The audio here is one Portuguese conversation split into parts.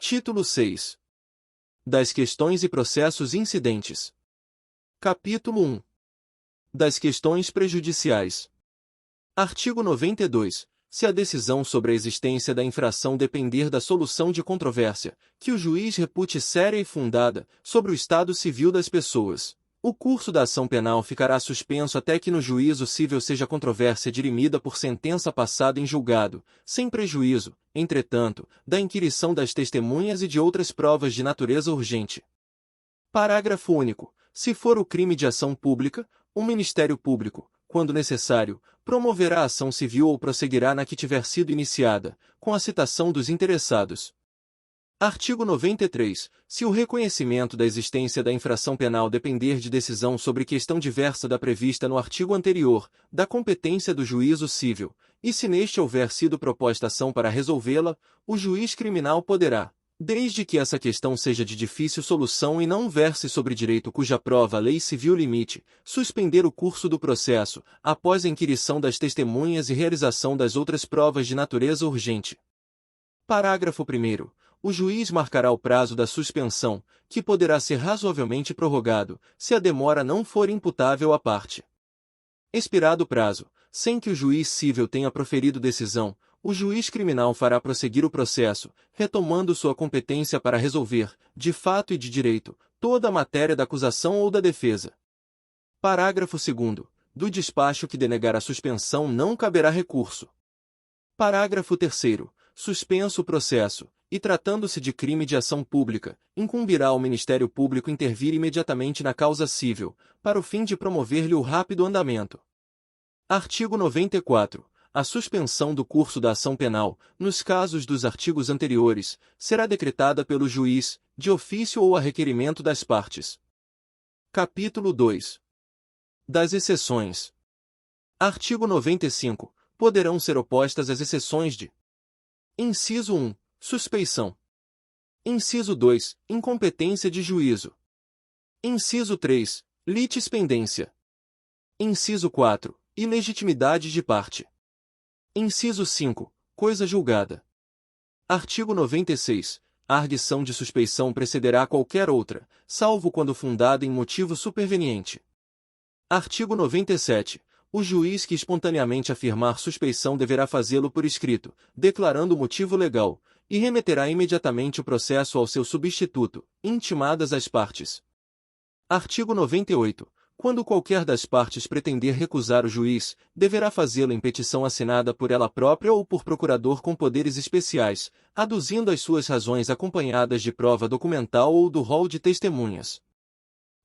Título 6. Das questões e processos incidentes. Capítulo 1. Das questões prejudiciais. Artigo 92. Se a decisão sobre a existência da infração depender da solução de controvérsia, que o juiz repute séria e fundada, sobre o estado civil das pessoas, o curso da ação penal ficará suspenso até que no juízo cível seja a controvérsia dirimida por sentença passada em julgado, sem prejuízo, entretanto, da inquirição das testemunhas e de outras provas de natureza urgente. Parágrafo único. Se for o crime de ação pública, o Ministério Público, quando necessário, promoverá a ação civil ou prosseguirá na que tiver sido iniciada, com a citação dos interessados. Artigo 93. Se o reconhecimento da existência da infração penal depender de decisão sobre questão diversa da prevista no artigo anterior, da competência do juízo civil, e se neste houver sido proposta ação para resolvê-la, o juiz criminal poderá, desde que essa questão seja de difícil solução e não verse sobre direito cuja prova a lei civil limite, suspender o curso do processo, após a inquirição das testemunhas e realização das outras provas de natureza urgente. Parágrafo 1º. O juiz marcará o prazo da suspensão, que poderá ser razoavelmente prorrogado, se a demora não for imputável à parte. Expirado o prazo, sem que o juiz civil tenha proferido decisão, o juiz criminal fará prosseguir o processo, retomando sua competência para resolver, de fato e de direito, toda a matéria da acusação ou da defesa. Parágrafo 2º. Do despacho que denegar a suspensão não caberá recurso. Parágrafo 3º. Suspenso o processo, e tratando-se de crime de ação pública, incumbirá ao Ministério Público intervir imediatamente na causa cível, para o fim de promover-lhe o rápido andamento. Artigo 94. A suspensão do curso da ação penal, nos casos dos artigos anteriores, será decretada pelo juiz, de ofício ou a requerimento das partes. Capítulo 2. Das exceções. Artigo 95. Poderão ser opostas as exceções de: Inciso 1. Suspeição. Inciso 2. Incompetência de juízo. Inciso 3. Litispendência. Inciso 4. Ilegitimidade de parte. Inciso 5. Coisa julgada. Artigo 96. A arguição de suspeição precederá qualquer outra, salvo quando fundada em motivo superveniente. Artigo 97. O juiz que espontaneamente afirmar suspeição deverá fazê-lo por escrito, declarando o motivo legal, e remeterá imediatamente o processo ao seu substituto, intimadas as partes. Artigo 98. Quando qualquer das partes pretender recusar o juiz, deverá fazê-lo em petição assinada por ela própria ou por procurador com poderes especiais, aduzindo as suas razões acompanhadas de prova documental ou do rol de testemunhas.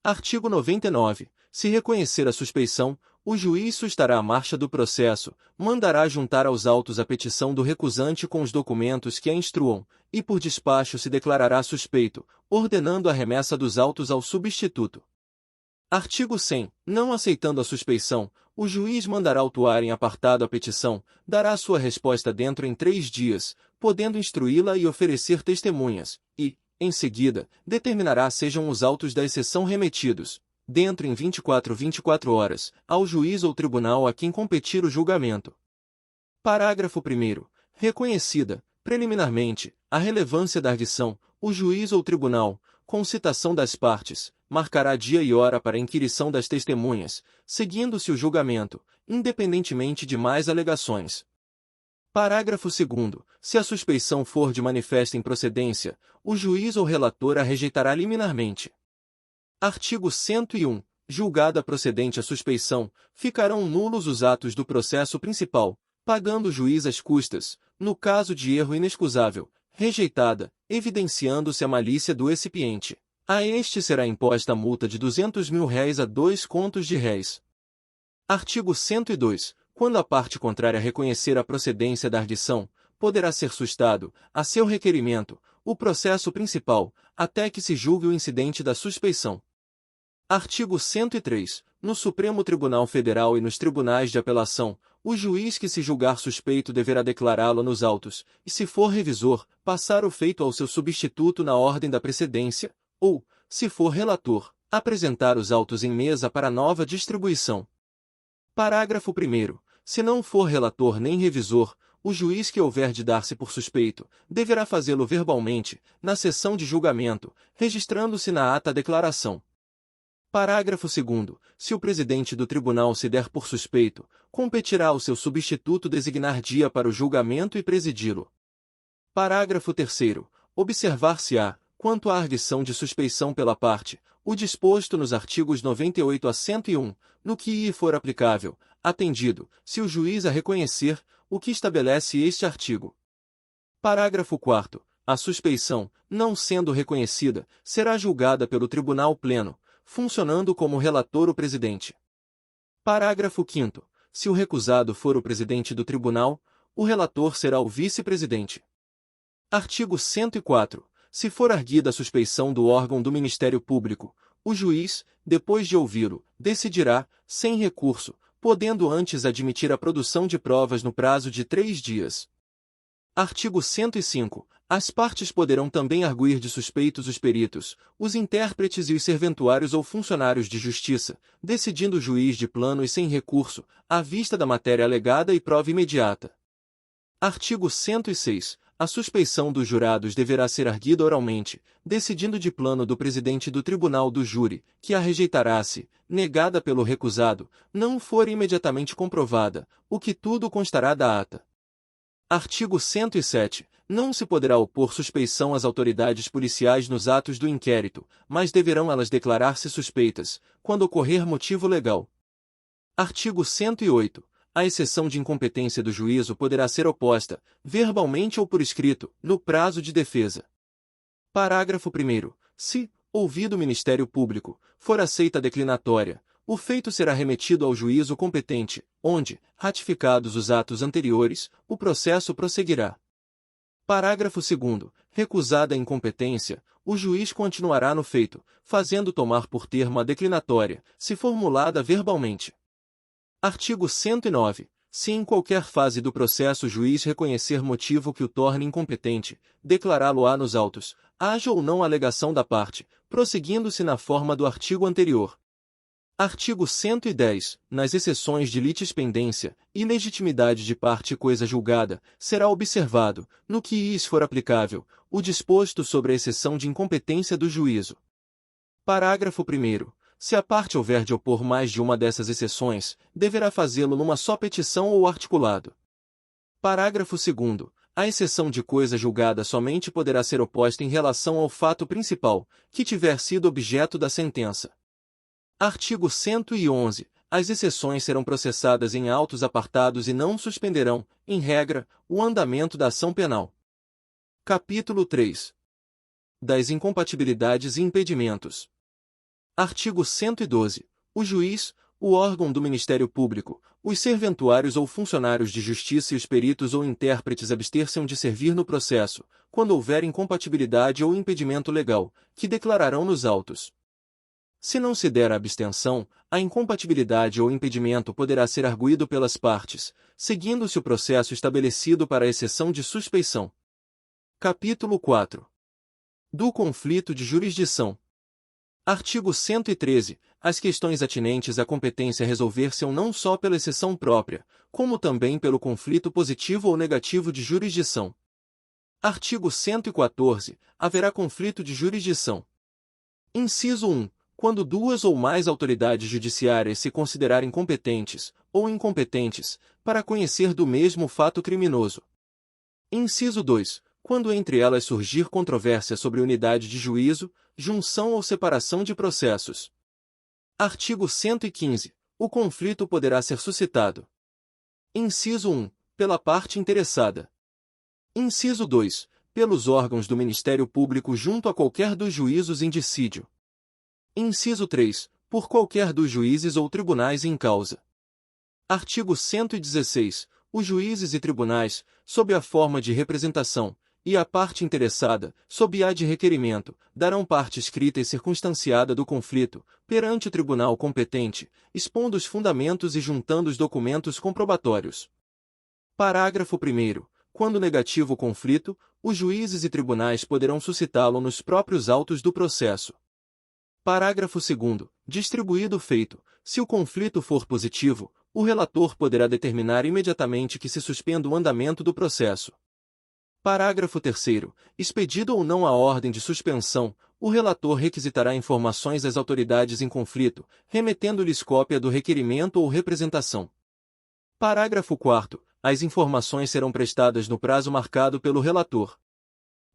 Artigo 99. Se reconhecer a suspeição, o juiz sustará a marcha do processo, mandará juntar aos autos a petição do recusante com os documentos que a instruam, e por despacho se declarará suspeito, ordenando a remessa dos autos ao substituto. Artigo 100. Não aceitando a suspeição, o juiz mandará autuar em apartado a petição, dará sua resposta dentro em 3 dias, podendo instruí-la e oferecer testemunhas, e, em seguida, determinará sejam os autos da exceção remetidos, dentro em 24 horas, ao juiz ou tribunal a quem competir o julgamento. Parágrafo 1º. Reconhecida, preliminarmente, a relevância da arguição, o juiz ou tribunal, com citação das partes, marcará dia e hora para a inquirição das testemunhas, seguindo-se o julgamento, independentemente de mais alegações. Parágrafo 2º. Se a suspeição for de manifesta improcedência, o juiz ou relator a rejeitará liminarmente. Artigo 101. Julgada procedente a suspeição, ficarão nulos os atos do processo principal, pagando o juiz as custas, no caso de erro inexcusável, rejeitada, evidenciando-se a malícia do excipiente. A este será imposta a multa de R$ 200.000 a 2 contos de réis. Artigo 102. Quando a parte contrária reconhecer a procedência da arguição, poderá ser sustado, a seu requerimento, o processo principal, até que se julgue o incidente da suspeição. Artigo 103. No Supremo Tribunal Federal e nos tribunais de apelação, o juiz que se julgar suspeito deverá declará-lo nos autos, e se for revisor, passar o feito ao seu substituto na ordem da precedência, ou, se for relator, apresentar os autos em mesa para nova distribuição. Parágrafo 1º. Se não for relator nem revisor, o juiz que houver de dar-se por suspeito, deverá fazê-lo verbalmente, na sessão de julgamento, registrando-se na ata a declaração. Parágrafo 2º. Se o presidente do tribunal se der por suspeito, competirá ao seu substituto designar dia para o julgamento e presidi-lo. Parágrafo 3º. Observar-se-á, quanto à arguição de suspeição pela parte, o disposto nos artigos 98 a 101, no que lhe for aplicável, atendido, se o juiz a reconhecer, o que estabelece este artigo. Parágrafo 4º. A suspeição, não sendo reconhecida, será julgada pelo Tribunal Pleno, funcionando como relator o presidente. Parágrafo 5º. Se o recusado for o presidente do tribunal, o relator será o vice-presidente. Artigo 104. Se for arguida a suspeição do órgão do Ministério Público, o juiz, depois de ouvi-lo, decidirá, sem recurso, podendo antes admitir a produção de provas no prazo de 3 dias. Artigo 105. As partes poderão também arguir de suspeitos os peritos, os intérpretes e os serventuários ou funcionários de justiça, decidindo o juiz de plano e sem recurso, à vista da matéria alegada e prova imediata. Artigo 106. A suspeição dos jurados deverá ser arguida oralmente, decidindo de plano do presidente do tribunal do júri, que a rejeitará se, negada pelo recusado, não for imediatamente comprovada, o que tudo constará da ata. Artigo 107. Não se poderá opor suspeição às autoridades policiais nos atos do inquérito, mas deverão elas declarar-se suspeitas, quando ocorrer motivo legal. Artigo 108. A exceção de incompetência do juízo poderá ser oposta, verbalmente ou por escrito, no prazo de defesa. Parágrafo 1º. Se, ouvido o Ministério Público, for aceita a declinatória, o feito será remetido ao juízo competente, onde, ratificados os atos anteriores, o processo prosseguirá. Parágrafo 2º. Recusada a incompetência, o juiz continuará no feito, fazendo tomar por termo a declinatória, se formulada verbalmente. Artigo 109. Se em qualquer fase do processo o juiz reconhecer motivo que o torne incompetente, declará-lo-á nos autos, haja ou não alegação da parte, prosseguindo-se na forma do artigo anterior. Artigo 110. Nas exceções de litispendência, ilegitimidade de parte coisa julgada, será observado, no que lhes for aplicável, o disposto sobre a exceção de incompetência do juízo. Parágrafo 1º. Se a parte houver de opor mais de uma dessas exceções, deverá fazê-lo numa só petição ou articulado. Parágrafo 2º. A exceção de coisa julgada somente poderá ser oposta em relação ao fato principal, que tiver sido objeto da sentença. Artigo 111. As exceções serão processadas em autos apartados e não suspenderão, em regra, o andamento da ação penal. Capítulo 3. Das incompatibilidades e impedimentos. Artigo 112. O juiz, o órgão do Ministério Público, os serventuários ou funcionários de justiça e os peritos ou intérpretes abster-se-ão de servir no processo, quando houver incompatibilidade ou impedimento legal, que declararão nos autos. Se não se der a abstenção, a incompatibilidade ou impedimento poderá ser arguído pelas partes, seguindo-se o processo estabelecido para a exceção de suspeição. Capítulo 4. Do conflito de jurisdição. Artigo 113. As questões atinentes à competência resolver-se-ão não só pela exceção própria, como também pelo conflito positivo ou negativo de jurisdição. Artigo 114. Haverá conflito de jurisdição. Inciso 1. Quando duas ou mais autoridades judiciárias se considerarem competentes, ou incompetentes, para conhecer do mesmo fato criminoso. Inciso 2. Quando entre elas surgir controvérsia sobre unidade de juízo, junção ou separação de processos. Artigo 115. O conflito poderá ser suscitado. Inciso 1. Pela parte interessada. Inciso 2. Pelos órgãos do Ministério Público junto a qualquer dos juízos em dissídio. Inciso 3. Por qualquer dos juízes ou tribunais em causa. Artigo 116. Os juízes e tribunais, sob a forma de representação, e a parte interessada, sob a de requerimento, darão parte escrita e circunstanciada do conflito, perante o tribunal competente, expondo os fundamentos e juntando os documentos comprobatórios. Parágrafo 1º. Quando negativo o conflito, os juízes e tribunais poderão suscitá-lo nos próprios autos do processo. Parágrafo 2º. Distribuído o feito, se o conflito for positivo, o relator poderá determinar imediatamente que se suspenda o andamento do processo. Parágrafo 3º. Expedido ou não a ordem de suspensão, o relator requisitará informações às autoridades em conflito, remetendo-lhes cópia do requerimento ou representação. Parágrafo 4º. As informações serão prestadas no prazo marcado pelo relator.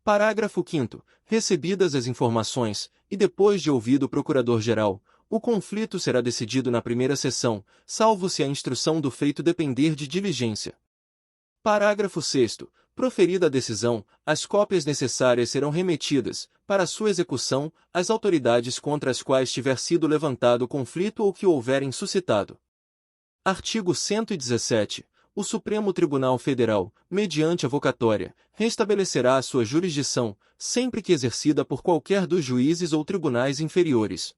Parágrafo 5º. Recebidas as informações, e depois de ouvido o Procurador-Geral, o conflito será decidido na primeira sessão, salvo se a instrução do feito depender de diligência. Parágrafo 6º. Proferida a decisão, as cópias necessárias serão remetidas, para sua execução, às autoridades contra as quais tiver sido levantado o conflito ou que o houverem suscitado. Artigo 117. O Supremo Tribunal Federal, mediante avocatória, restabelecerá a sua jurisdição, sempre que exercida por qualquer dos juízes ou tribunais inferiores.